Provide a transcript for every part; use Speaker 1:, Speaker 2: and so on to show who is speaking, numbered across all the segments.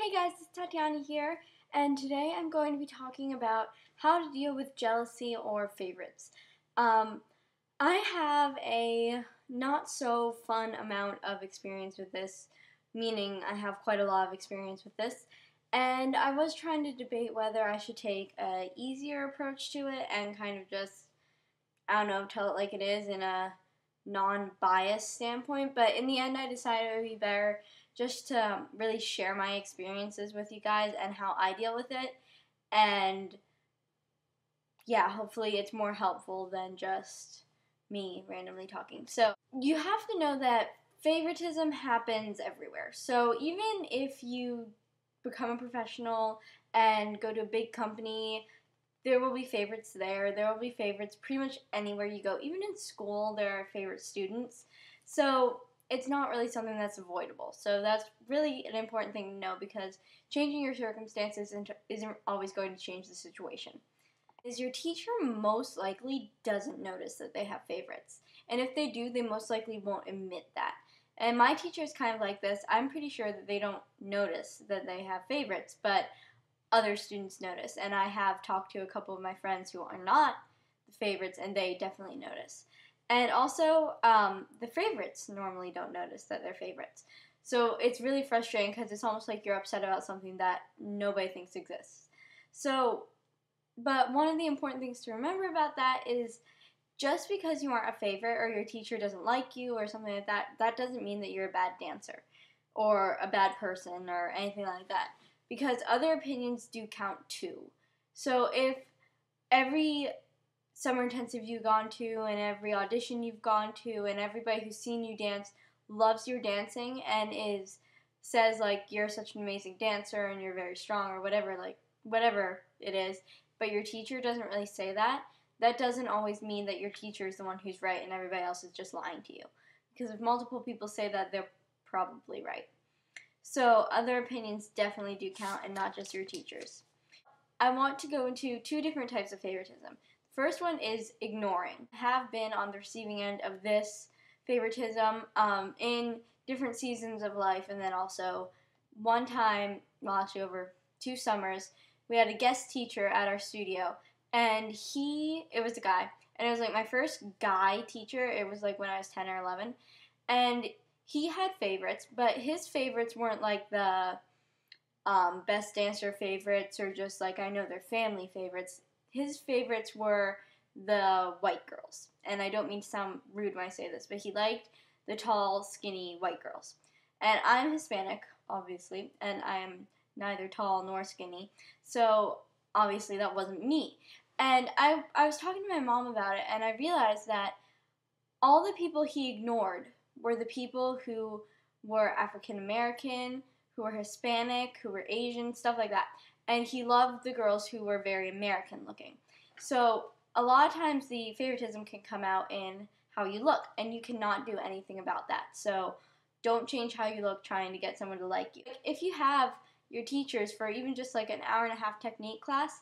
Speaker 1: Hey guys, it's Tatiana here, and today I'm going to be talking about how to deal with jealousy or favorites. I have a not so fun amount of experience with this, meaning I have quite a lot of experience with this, and I was trying to debate whether I should take an easier approach to it and kind of just, I don't know, tell it like it is in a non-biased standpoint, but in the end I decided it would be better just to really share my experiences with you guys and how I deal with it, and yeah, hopefully it's more helpful than just me randomly talking. So you have to know that favoritism happens everywhere. So even if you become a professional and go to a big company, there will be favorites there. There will be favorites pretty much anywhere you go. Even in school, there are favorite students. So it's not really something that's avoidable. So that's really an important thing to know, because changing your circumstances isn't always going to change the situation. Your teacher most likely doesn't notice that they have favorites. And if they do, they most likely won't admit that. And my teacher is kind of like this. I'm pretty sure that they don't notice that they have favorites, but other students notice. And I have talked to a couple of my friends who are not the favorites, and they definitely notice. And also, the favorites normally don't notice that they're favorites. So it's really frustrating because it's almost like you're upset about something that nobody thinks exists. So, but one of the important things to remember about that is just because you aren't a favorite or your teacher doesn't like you or something like that, that doesn't mean that you're a bad dancer or a bad person or anything like that. Because other opinions do count too. So if every summer intensive you've gone to and every audition you've gone to and everybody who's seen you dance loves your dancing and says like you're such an amazing dancer and you're very strong or whatever it is, but your teacher doesn't really say that, that doesn't always mean that your teacher is the one who's right and everybody else is just lying to you. Because if multiple people say that, they're probably right. So other opinions definitely do count, and not just your teachers. I want to go into two different types of favoritism. First one is ignoring. I have been on the receiving end of this favoritism in different seasons of life, and then also one time, well actually over 2 summers, we had a guest teacher at our studio, and it was a guy, and it was like my first guy teacher. It was like when I was 10 or 11, and he had favorites, but his favorites weren't like the best dancer favorites or just like I know their family favorites. His favorites were the white girls. And I don't mean to sound rude when I say this, but he liked the tall, skinny white girls. And I'm Hispanic, obviously, and I am neither tall nor skinny. So obviously that wasn't me. And I was talking to my mom about it, and I realized that all the people he ignored were the people who were African American, who were Hispanic, who were Asian, stuff like that. And he loved the girls who were very American looking. So a lot of times the favoritism can come out in how you look, and you cannot do anything about that. So don't change how you look trying to get someone to like you. If you have your teachers for even just like an hour and a half technique class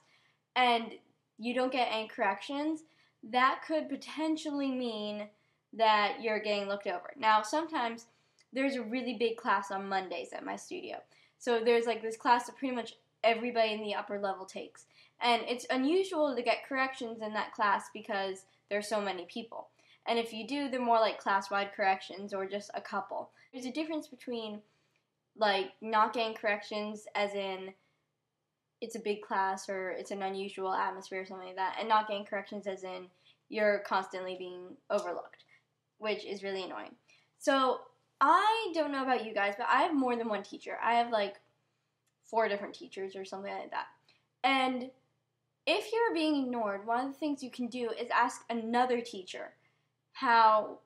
Speaker 1: and you don't get any corrections, that could potentially mean that you're getting looked over. Now, sometimes there's a really big class on Mondays at my studio. So there's like this class that pretty much everybody in the upper level takes. And it's unusual to get corrections in that class because there's so many people. And if you do, they're more like class-wide corrections or just a couple. There's a difference between like not getting corrections as in it's a big class or it's an unusual atmosphere or something like that, and not getting corrections as in you're constantly being overlooked, which is really annoying. So I don't know about you guys, but I have more than one teacher. I have like 4 different teachers or something like that. And if you're being ignored, one of the things you can do is ask another teacher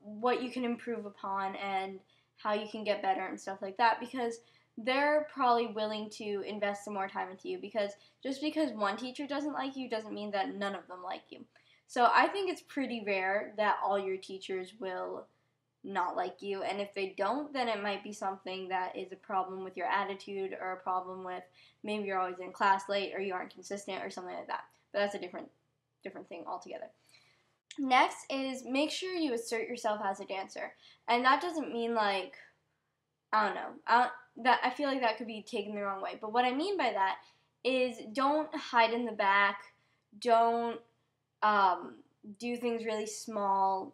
Speaker 1: what you can improve upon and how you can get better and stuff like that, because they're probably willing to invest some more time into you, because just because one teacher doesn't like you doesn't mean that none of them like you. So I think it's pretty rare that all your teachers will not like you, and if they don't, then it might be something that is a problem with your attitude, or a problem with maybe you're always in class late or you aren't consistent or something like that. But that's a different thing altogether. Next is make sure you assert yourself as a dancer, and that doesn't mean like, I don't know, that I feel like that could be taken the wrong way. But what I mean by that is don't hide in the back. Don't do things really small.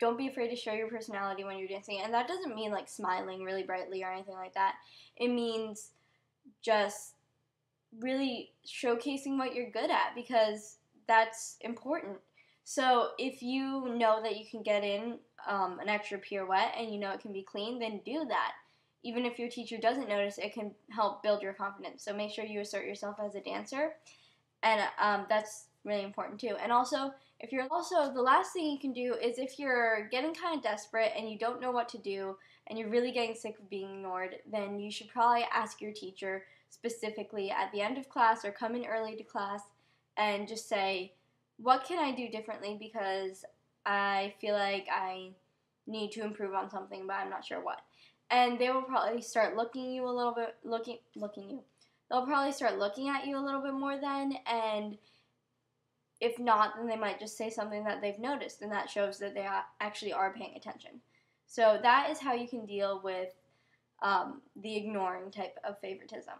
Speaker 1: Don't be afraid to show your personality when you're dancing. And that doesn't mean like smiling really brightly or anything like that. It means just really showcasing what you're good at, because that's important. So if you know that you can get in an extra pirouette and you know it can be clean, then do that. Even if your teacher doesn't notice, it can help build your confidence. So make sure you assert yourself as a dancer, and that's really important too. And also, the last thing you can do is if you're getting kind of desperate and you don't know what to do and you're really getting sick of being ignored, then you should probably ask your teacher specifically at the end of class or come in early to class and just say, what can I do differently, because I feel like I need to improve on something, but I'm not sure what. And they will probably start looking at you a little bit, They'll probably start looking at you a little bit more then, and if not, then they might just say something that they've noticed, and that shows that they actually are paying attention. So that is how you can deal with the ignoring type of favoritism.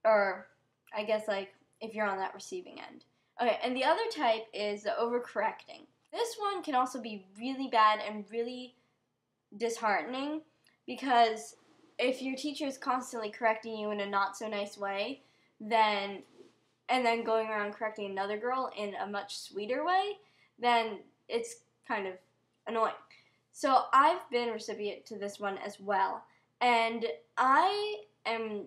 Speaker 1: Or, I guess, like, if you're on that receiving end. Okay, and the other type is the overcorrecting. This one can also be really bad and really disheartening, because if your teacher is constantly correcting you in a not so nice way, and then going around correcting another girl in a much sweeter way, then it's kind of annoying. So I've been a recipient to this one as well, and I am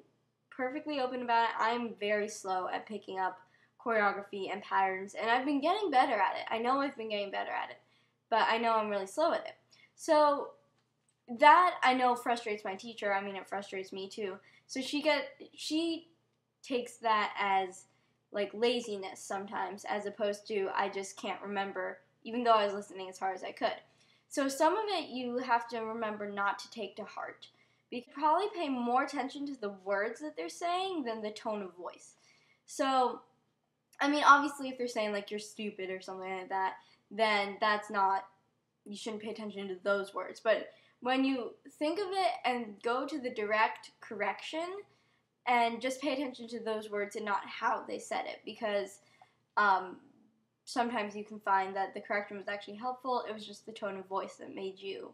Speaker 1: perfectly open about it. I'm very slow at picking up choreography and patterns, and I've been getting better at it. I know I've been getting better at it, but I know I'm really slow at it. So that, I know, frustrates my teacher. I mean, it frustrates me too. So she takes that as like laziness sometimes, as opposed to I just can't remember, even though I was listening as hard as I could. So some of it you have to remember not to take to heart. You can probably pay more attention to the words that they're saying than the tone of voice. So, I mean, obviously if they're saying like you're stupid or something like that, then that's not, you shouldn't pay attention to those words. But when you think of it and go to the direct correction and just pay attention to those words and not how they said it, because sometimes you can find that the correction was actually helpful. It was just the tone of voice that made you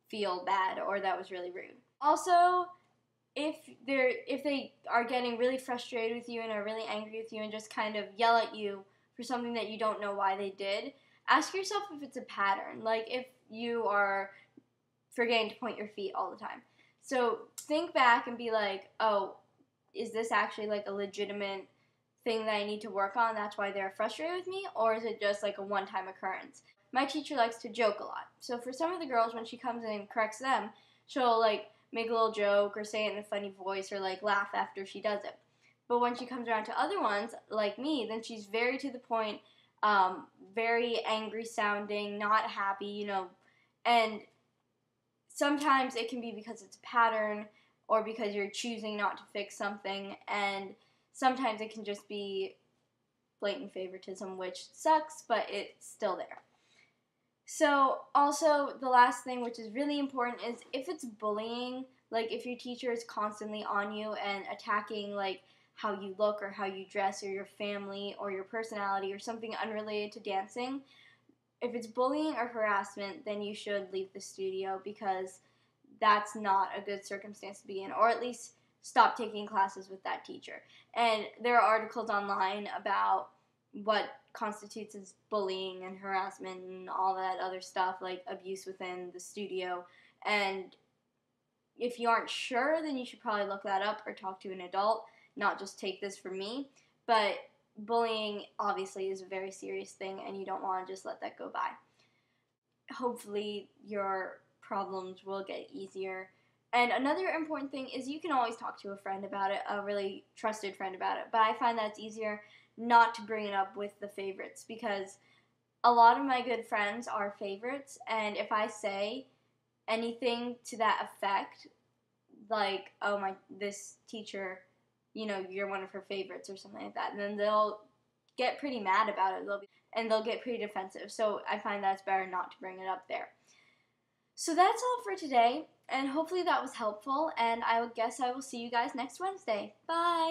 Speaker 1: feel bad or that was really rude. Also, if they are getting really frustrated with you and are really angry with you and just kind of yell at you for something that you don't know why they did, ask yourself if it's a pattern. Like if you are forgetting to point your feet all the time. So think back and be like, oh, is this actually like a legitimate thing that I need to work on? That's why they're frustrated with me? Or is it just like a one-time occurrence? My teacher likes to joke a lot. So for some of the girls, when she comes in and corrects them, she'll like make a little joke or say it in a funny voice or like laugh after she does it. But when she comes around to other ones, like me, then she's very to the point, very angry sounding, not happy, you know, and sometimes it can be because it's a pattern or because you're choosing not to fix something, and sometimes it can just be blatant favoritism, which sucks, but it's still there. So also the last thing, which is really important, is if it's bullying, like if your teacher is constantly on you and attacking like how you look or how you dress or your family or your personality or something unrelated to dancing, if it's bullying or harassment, then you should leave the studio, because that's not a good circumstance to be in, or at least stop taking classes with that teacher. And there are articles online about what constitutes as bullying and harassment and all that other stuff, like abuse within the studio. And if you aren't sure, then you should probably look that up or talk to an adult, not just take this from me. But bullying obviously is a very serious thing, and you don't want to just let that go by. Hopefully your problems will get easier. And another important thing is you can always talk to a friend about it, a really trusted friend about it. But I find that it's easier not to bring it up with the favorites, because a lot of my good friends are favorites, and if I say anything to that effect, like, oh, this teacher, you know, you're one of her favorites or something like that, and then they'll get pretty mad about it, they'll get pretty defensive. So I find that it's better not to bring it up there. So that's all for today. And hopefully that was helpful, and I guess I will see you guys next Wednesday. Bye!